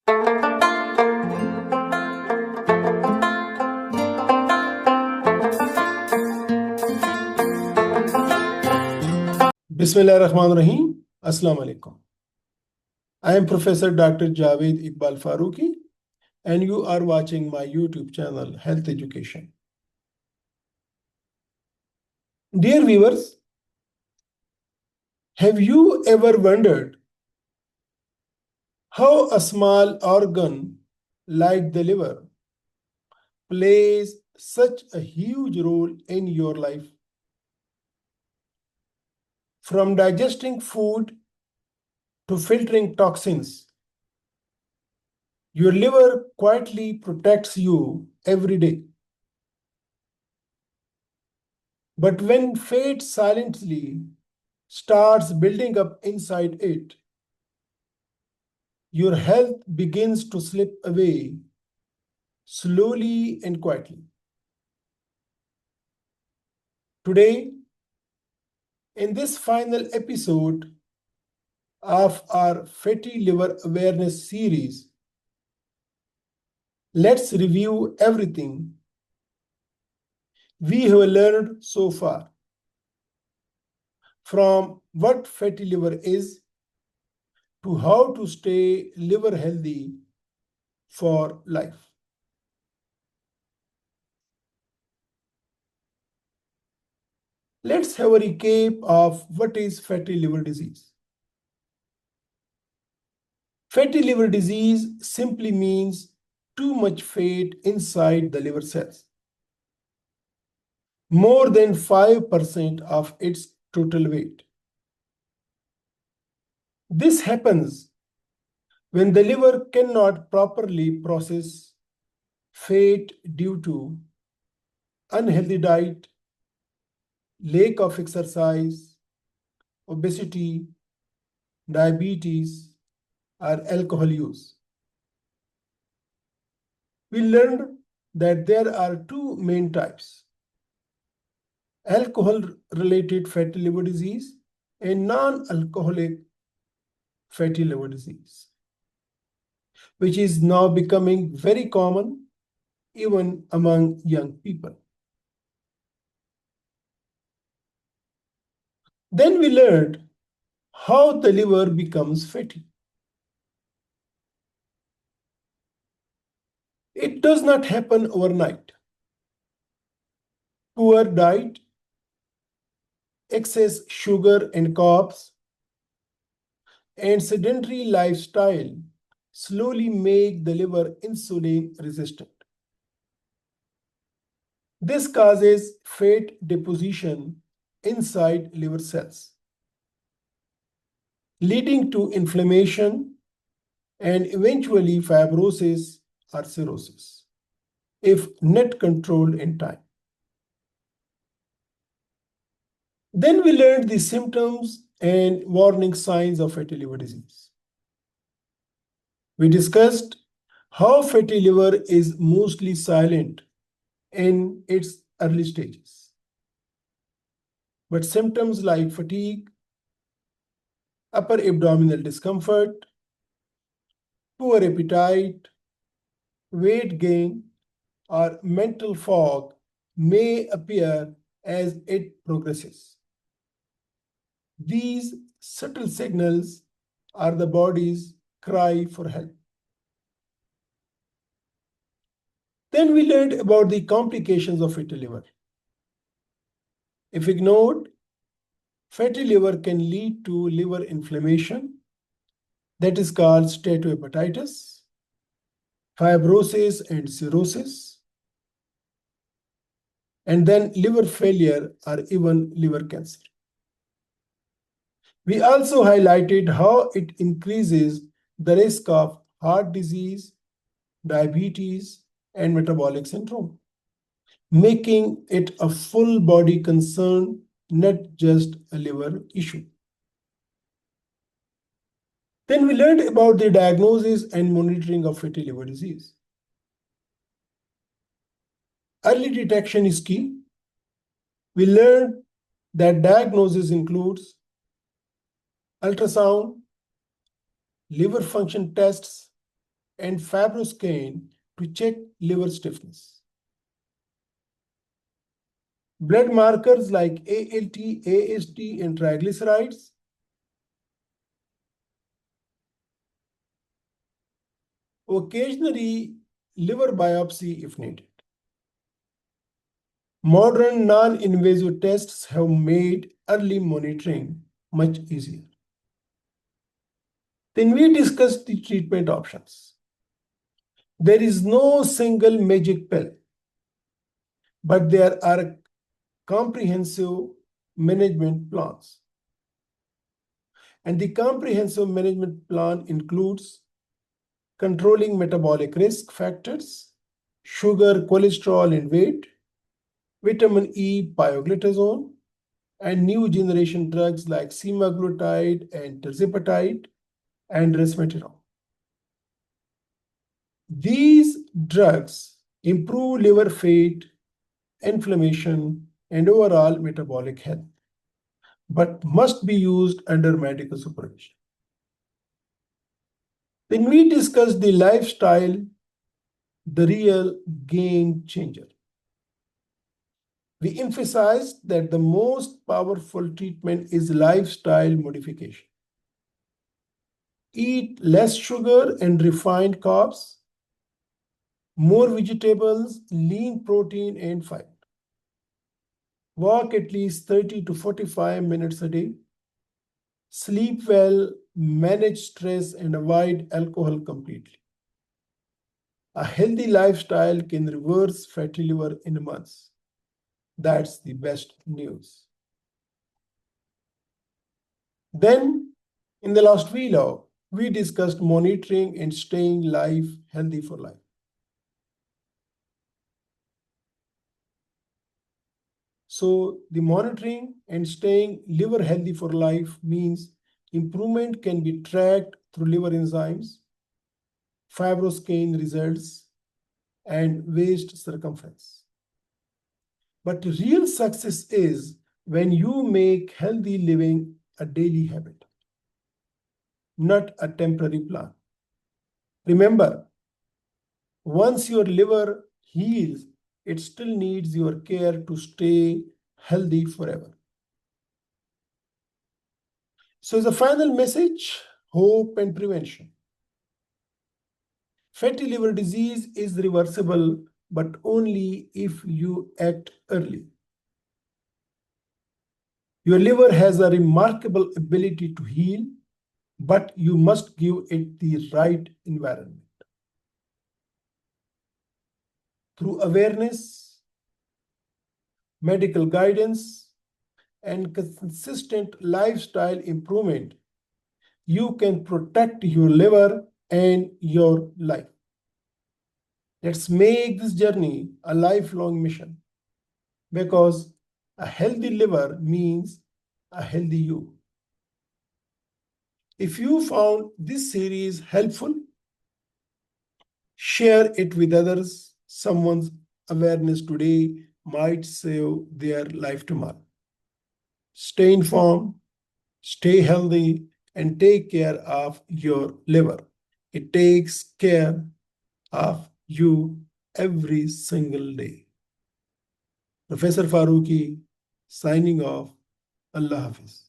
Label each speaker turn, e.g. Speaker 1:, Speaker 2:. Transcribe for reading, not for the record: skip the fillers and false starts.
Speaker 1: Bismillahirrahmanirrahim. Assalamu alaikum. I am Professor Dr. Javed Iqbal FAROOQI, and you are watching my YouTube channel, Health Education. Dear viewers, have you ever wondered how a small organ like the liver plays such a huge role in your life? From digesting food to filtering toxins, your liver quietly protects you every day. But when fate silently starts building up inside it, your health begins to slip away slowly and quietly. Today, in this final episode of our Fatty Liver Awareness series, let's review everything we have learned so far, from what fatty liver is to how to stay liver healthy for life. Let's have a recap of what is fatty liver disease. Fatty liver disease simply means too much fat inside the liver cells, more than 5% of its total weight. This happens when the liver cannot properly process fat due to unhealthy diet, lack of exercise, obesity, diabetes, or alcohol use. We learned that there are two main types: alcohol-related fatty liver disease and non-alcoholic fatty liver disease, which is now becoming very common even among young people. Then we learned how the liver becomes fatty. It does not happen overnight. Poor diet, excess sugar and carbs, and sedentary lifestyle slowly make the liver insulin resistant. This causes fat deposition inside liver cells, leading to inflammation and eventually fibrosis or cirrhosis, if not controlled in time. Then we learned the symptoms and warning signs of fatty liver disease. We discussed how fatty liver is mostly silent in its early stages, but symptoms like fatigue, upper abdominal discomfort, poor appetite, weight gain, or mental fog may appear as it progresses. These subtle signals are the body's cry for help. Then we learned about the complications of fatty liver. If ignored, fatty liver can lead to liver inflammation, that is called steatohepatitis, fibrosis and cirrhosis, and then liver failure or even liver cancer. We also highlighted how it increases the risk of heart disease, diabetes, and metabolic syndrome, making it a full body concern, not just a liver issue. Then we learned about the diagnosis and monitoring of fatty liver disease. Early detection is key. We learned that diagnosis includes ultrasound, liver function tests, and fibroscan to check liver stiffness. Blood markers like ALT, AST, and triglycerides. Occasionally, liver biopsy if needed. Modern non-invasive tests have made early monitoring much easier. Then we discuss the treatment options. There is no single magic pill, but there are comprehensive management plans. And the comprehensive management plan includes controlling metabolic risk factors, sugar, cholesterol, and weight, vitamin E, pioglitazone, and new generation drugs like semaglutide and tirzepatide and resmetirom. These drugs improve liver fat, inflammation, and overall metabolic health, but must be used under medical supervision. Then we discuss the lifestyle, the real game changer. We emphasized that the most powerful treatment is lifestyle modification. Eat less sugar and refined carbs, more vegetables, lean protein, and fiber. Walk at least 30 to 45 minutes a day. Sleep well, manage stress, and avoid alcohol completely. A healthy lifestyle can reverse fatty liver in months. That's the best news. Then, in the last vlog, we discussed monitoring and staying healthy for life. So the monitoring and staying liver healthy for life means improvement can be tracked through liver enzymes, fibroscan results, and waist circumference. But real success is when you make healthy living a daily habit, not a temporary plan. Remember, once your liver heals, it still needs your care to stay healthy forever. So as a final message, hope and prevention. Fatty liver disease is reversible, but only if you act early. Your liver has a remarkable ability to heal, but you must give it the right environment. Through awareness, medical guidance, and consistent lifestyle improvement, you can protect your liver and your life. Let's make this journey a lifelong mission, because a healthy liver means a healthy you. If you found this series helpful, share it with others. Someone's awareness today might save their life tomorrow. Stay informed, stay healthy, and take care of your liver. It takes care of you every single day. Professor Farooqi signing off. Allah Hafiz.